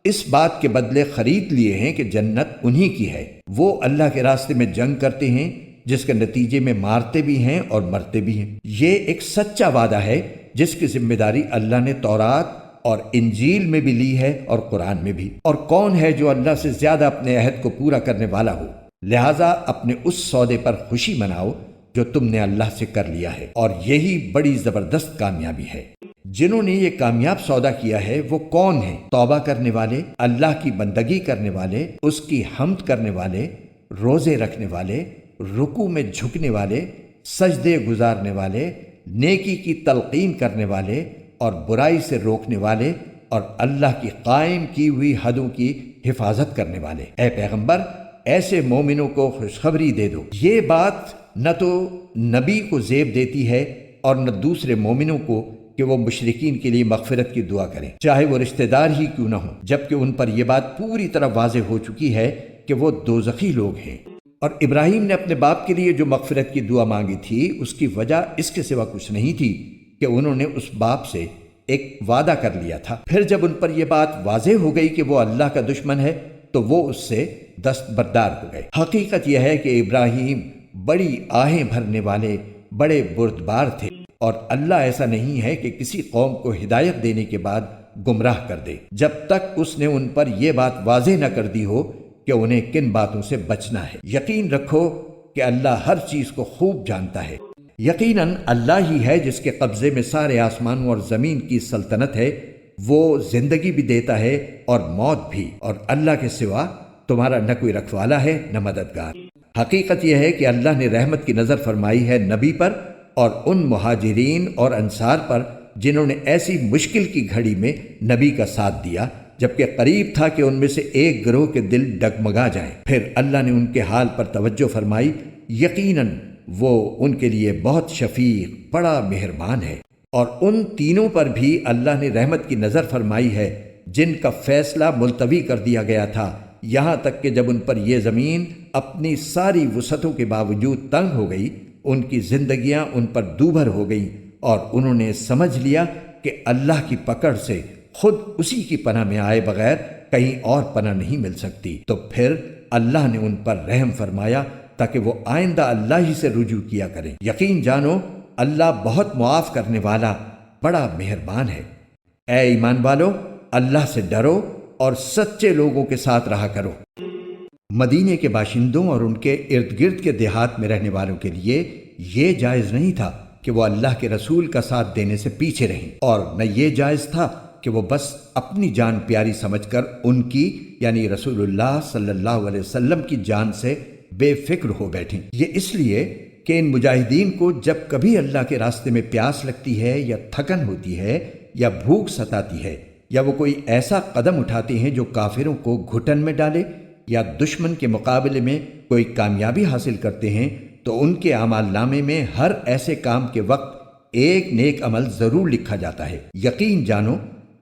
اس بات کے بدلے خرید لیے ہیں کہ جنت انہی کی ہے۔ وہ اللہ کے راستے میں جنگ کرتے ہیں جس کے نتیجے میں مارتے بھی ہیں اور مرتے بھی ہیں۔ یہ ایک سچا وعدہ ہے جس کی ذمہ داری اللہ نے تورات اور انجیل میں بھی لی ہے اور قرآن میں بھی۔ اور کون ہے جو اللہ سے زیادہ اپنے عہد کو پورا کرنے والا ہو؟ لہٰذا اپنے اس سودے پر خوشی مناؤ جو تم نے اللہ سے کر لیا ہے، اور یہی بڑی زبردست کامیابی ہے۔ جنہوں نے یہ کامیاب سودا کیا ہے وہ کون ہیں؟ توبہ کرنے والے، اللہ کی بندگی کرنے والے، اس کی حمد کرنے والے، روزے رکھنے والے، رکوع میں جھکنے والے، سجدے گزارنے والے، نیکی کی تلقین کرنے والے اور برائی سے روکنے والے، اور اللہ کی قائم کی ہوئی حدوں کی حفاظت کرنے والے۔ اے پیغمبر، ایسے مومنوں کو خوشخبری دے دو۔ یہ بات نہ تو نبی کو زیب دیتی ہے اور نہ دوسرے مومنوں کو کہ وہ مشرکین کے لیے مغفرت کی دعا کریں، چاہے وہ رشتہ دار ہی کیوں نہ ہوں، جبکہ ان پر یہ بات پوری طرح واضح ہو چکی ہے کہ وہ دوزخی لوگ ہیں۔ اور ابراہیم نے اپنے باپ کے لیے جو مغفرت کی دعا مانگی تھی اس کی وجہ اس کے سوا کچھ نہیں تھی کہ انہوں نے اس باپ سے ایک وعدہ کر لیا تھا۔ پھر جب ان پر یہ بات واضح ہو گئی کہ وہ اللہ کا دشمن ہے تو وہ اس سے دستبردار ہو گئے۔ حقیقت یہ ہے کہ ابراہیم بڑی آہیں بھرنے والے بڑے بردبار تھے، اور اللہ ایسا نہیں ہے کہ کسی قوم کو ہدایت دینے کے بعد گمراہ کر دے جب تک اس نے ان پر یہ بات واضح نہ کر دی ہو کہ انہیں کن باتوں سے بچنا ہے۔ یقین رکھو کہ اللہ ہر چیز کو خوب جانتا ہے۔ یقیناً اللہ ہی ہے جس کے قبضے میں سارے آسمانوں اور زمین کی سلطنت ہے، وہ زندگی بھی دیتا ہے اور موت بھی، اور اللہ کے سوا تمہارا نہ کوئی رکھوالا ہے نہ مددگار۔ حقیقت یہ ہے کہ اللہ نے رحمت کی نظر فرمائی ہے نبی پر اور ان مہاجرین اور انصار پر جنہوں نے ایسی مشکل کی گھڑی میں نبی کا ساتھ دیا جبکہ قریب تھا کہ ان میں سے ایک گروہ کے دل ڈگمگا جائیں۔ پھر اللہ نے ان کے حال پر توجہ فرمائی، یقیناً وہ ان کے لیے بہت شفیق، بڑا مہربان ہے۔ اور ان تینوں پر بھی اللہ نے رحمت کی نظر فرمائی ہے جن کا فیصلہ ملتوی کر دیا گیا تھا، یہاں تک کہ جب ان پر یہ زمین اپنی ساری وسعتوں کے باوجود تنگ ہو گئی، ان کی زندگیاں ان پر دوبھر ہو گئیں، اور انہوں نے سمجھ لیا کہ اللہ کی پکڑ سے خود اسی کی پناہ میں آئے بغیر کہیں اور پناہ نہیں مل سکتی۔ تو پھر اللہ نے ان پر رحم فرمایا تاکہ وہ آئندہ اللہ ہی سے رجوع کیا کریں۔ یقین جانو اللہ بہت معاف کرنے والا، بڑا مہربان ہے۔ اے ایمان والو، اللہ سے ڈرو اور سچے لوگوں کے ساتھ رہا کرو۔ مدینے کے باشندوں اور ان کے ارد گرد کے دیہات میں رہنے والوں کے لیے یہ جائز نہیں تھا کہ وہ اللہ کے رسول کا ساتھ دینے سے پیچھے رہیں، اور نہ یہ جائز تھا کہ وہ بس اپنی جان پیاری سمجھ کر ان کی یعنی رسول اللہ صلی اللہ علیہ وسلم کی جان سے بے فکر ہو بیٹھیں۔ یہ اس لیے کہ ان مجاہدین کو جب کبھی اللہ کے راستے میں پیاس لگتی ہے یا تھکن ہوتی ہے یا بھوک ستاتی ہے یا وہ کوئی ایسا قدم اٹھاتے ہیں جو کافروں کو گھٹن میں ڈالے یا دشمن کے مقابلے میں کوئی کامیابی حاصل کرتے ہیں، تو ان کے اعمال نامے میں ہر ایسے کام کے وقت ایک نیک عمل ضرور لکھا جاتا ہے۔ یقین جانو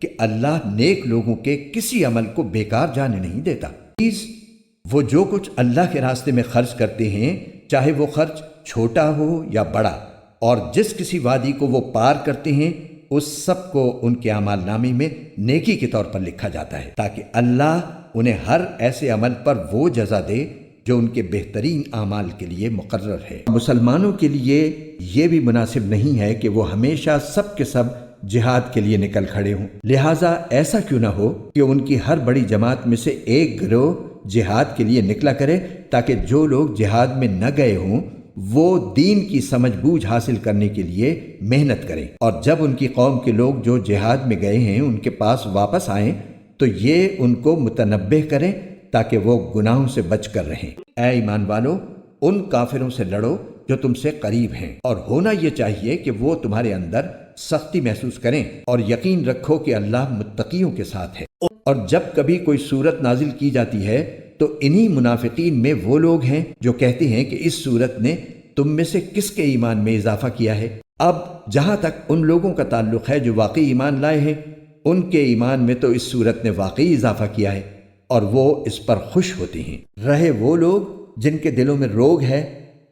کہ اللہ نیک لوگوں کے کسی عمل کو بیکار جانے نہیں دیتا۔ وہ جو کچھ اللہ کے راستے میں خرچ کرتے ہیں، چاہے وہ خرچ چھوٹا ہو یا بڑا، اور جس کسی وادی کو وہ پار کرتے ہیں اس سب کو ان کے اعمال نامے میں نیکی کے طور پر لکھا جاتا ہے، تاکہ اللہ انہیں ہر ایسے عمل پر وہ جزا دے جو ان کے بہترین اعمال کے لیے مقرر ہے۔ مسلمانوں کے لیے یہ بھی مناسب نہیں ہے کہ وہ ہمیشہ سب کے سب جہاد کے لیے نکل کھڑے ہوں، لہٰذا ایسا کیوں نہ ہو کہ ان کی ہر بڑی جماعت میں سے ایک گروہ جہاد کے لیے نکلا کرے، تاکہ جو لوگ جہاد میں نہ گئے ہوں وہ دین کی سمجھ بوجھ حاصل کرنے کے لیے محنت کریں، اور جب ان کی قوم کے لوگ جو جہاد میں گئے ہیں ان کے پاس واپس آئیں تو یہ ان کو متنبہ کریں تاکہ وہ گناہوں سے بچ کر رہیں۔ اے ایمان والو، ان کافروں سے لڑو جو تم سے قریب ہیں، اور ہونا یہ چاہیے کہ وہ تمہارے اندر سختی محسوس کریں، اور یقین رکھو کہ اللہ متقیوں کے ساتھ ہے۔ اور جب کبھی کوئی صورت نازل کی جاتی ہے تو انہی منافقین میں وہ لوگ ہیں جو کہتے ہیں کہ اس صورت نے تم میں سے کس کے ایمان میں اضافہ کیا ہے۔ اب جہاں تک ان لوگوں کا تعلق ہے جو واقعی ایمان لائے ہیں، ان کے ایمان میں تو اس صورت نے واقعی اضافہ کیا ہے اور وہ اس پر خوش ہوتے ہیں۔ رہے وہ لوگ جن کے دلوں میں روگ ہے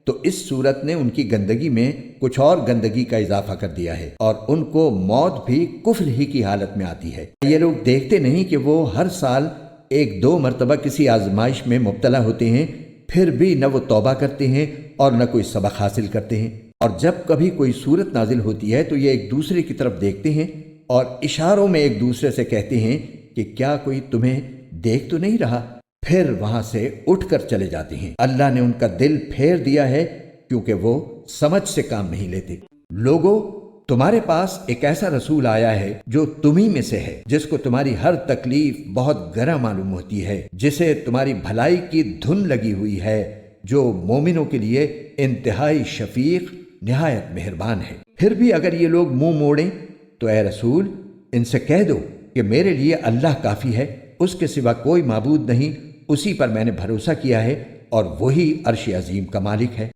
تو اس صورت نے ان کی گندگی میں کچھ اور گندگی کا اضافہ کر دیا ہے، اور ان کو موت بھی کفر ہی کی حالت میں آتی ہے۔ یہ لوگ دیکھتے نہیں کہ وہ ہر سال ایک دو مرتبہ کسی آزمائش میں مبتلا ہوتے ہیں، پھر بھی نہ وہ توبہ کرتے ہیں اور نہ کوئی سبق حاصل کرتے ہیں، اور جب کبھی کوئی صورت نازل ہوتی ہے تو یہ ایک دوسرے کی طرف دیکھتے ہیں اور اشاروں میں ایک دوسرے سے کہتے ہیں کہ کیا کوئی تمہیں دیکھ تو نہیں رہا، پھر وہاں سے اٹھ کر چلے جاتے ہیں۔ اللہ نے ان کا دل پھیر دیا ہے کیونکہ وہ سمجھ سے کام نہیں لیتے۔ لوگوں، تمہارے پاس ایک ایسا رسول آیا ہے جو تمہیں میں سے ہے، جس کو تمہاری ہر تکلیف بہت گراں معلوم ہوتی ہے، جسے تمہاری بھلائی کی دھن لگی ہوئی ہے، جو مومنوں کے لیے انتہائی شفیق نہایت مہربان ہے۔ پھر بھی اگر یہ لوگ منہ موڑیں تو اے رسول ان سے کہہ دو کہ میرے لیے اللہ کافی ہے، اس کے سوا کوئی معبود نہیں، اسی پر میں نے بھروسہ کیا ہے اور وہی عرش عظیم کا مالک ہے۔